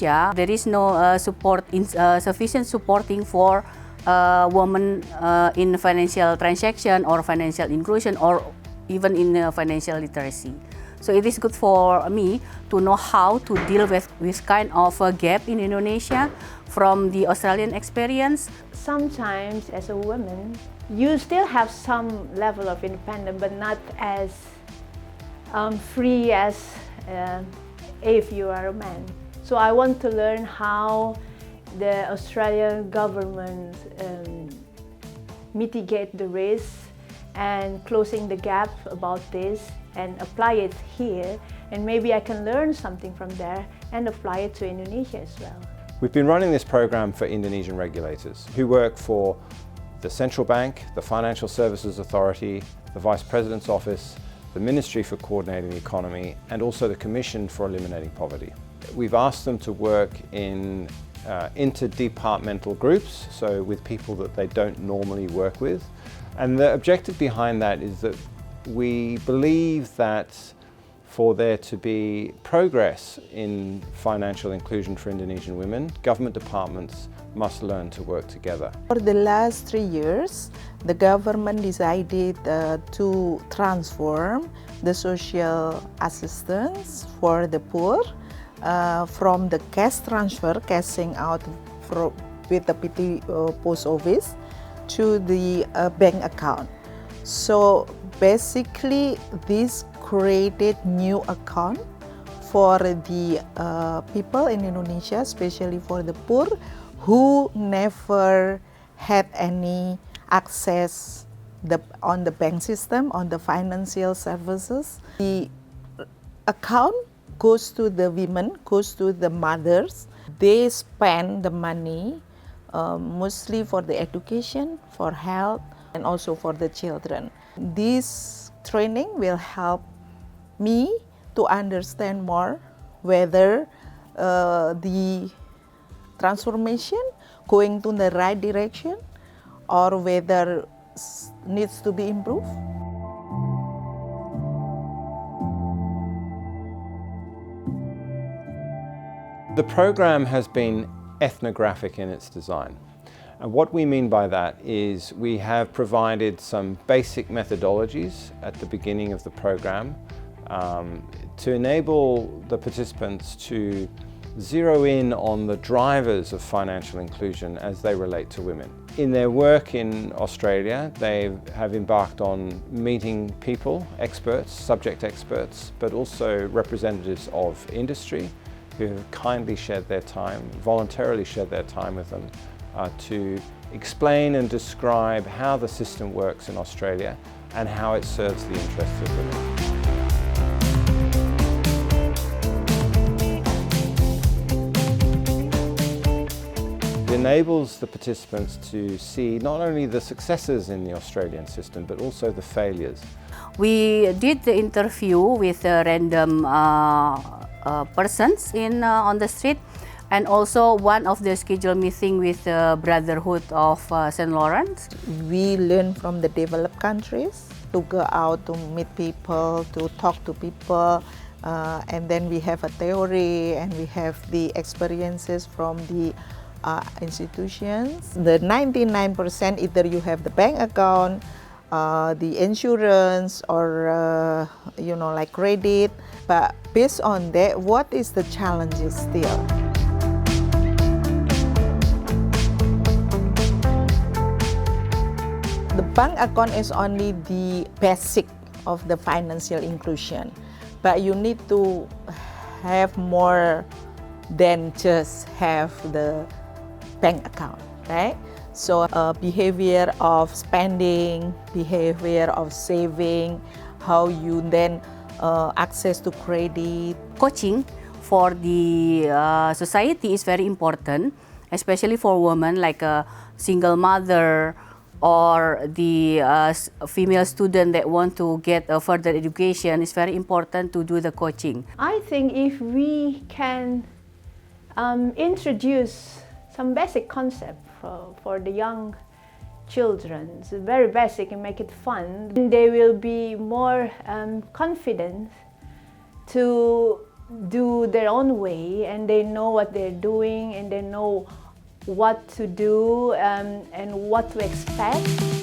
Indonesia, there is no sufficient supporting for women in financial transaction or financial inclusion or even in financial literacy. So it is good for me to know how to deal with this kind of gap in Indonesia from the Australian experience. Sometimes as a woman, you still have some level of independence, but not as free as if you are a man. So I want to learn how the Australian government mitigate the risk and closing the gap about this and apply it here, and maybe I can learn something from there and apply it to Indonesia as well. We've been running this program for Indonesian regulators who work for the Central Bank, the Financial Services Authority, the Vice President's Office, the Ministry for Coordinating the Economy, and also the Commission for Eliminating Poverty. We've asked them to work in interdepartmental groups, so with people that they don't normally work with. And the objective behind that is that we believe that for there to be progress in financial inclusion for Indonesian women, government departments must learn to work together. For the last 3 years, the government decided to transform the social assistance for the poor from the cash transfer, cashing out with the PT post office, to the bank account. So basically, this created new account for the people in Indonesia, especially for the poor, who never had any access on the bank system, on the financial services. The account goes to the women, goes to the mothers. They spend the money mostly for the education, for health, and also for the children. This training will help me to understand more whether the transformation going to the right direction or whether needs to be improved. The program has been ethnographic in its design. And what we mean by that is we have provided some basic methodologies at the beginning of the program to enable the participants to zero in on the drivers of financial inclusion as they relate to women. In their work in Australia, they have embarked on meeting people, experts, subject experts, but also representatives of industry who have kindly shared their time, voluntarily shared their time with them to explain and describe how the system works in Australia and how it serves the interests of women. It enables the participants to see not only the successes in the Australian system, but also the failures. We did the interview with random persons on the street, and also one of the scheduled meeting with the Brotherhood of St. Lawrence. We learn from the developed countries to go out to meet people, to talk to people, and then we have a theory and we have the experiences from the institutions. The 99% either you have the bank account, the insurance, or like credit. But based on that, what is the challenges still? The bank account is only the basic of the financial inclusion, but you need to have more than just have the bank account, right? So behavior of spending, behavior of saving, how you then access to credit. Coaching for the society is very important, especially for women like a single mother or the female student that want to get a further education. It's very important to do the coaching. I think if we can introduce some basic concept for the young children, it's very basic, and make it fun, they will be more confident to do their own way, and they know what they're doing, and they know what to do and what to expect.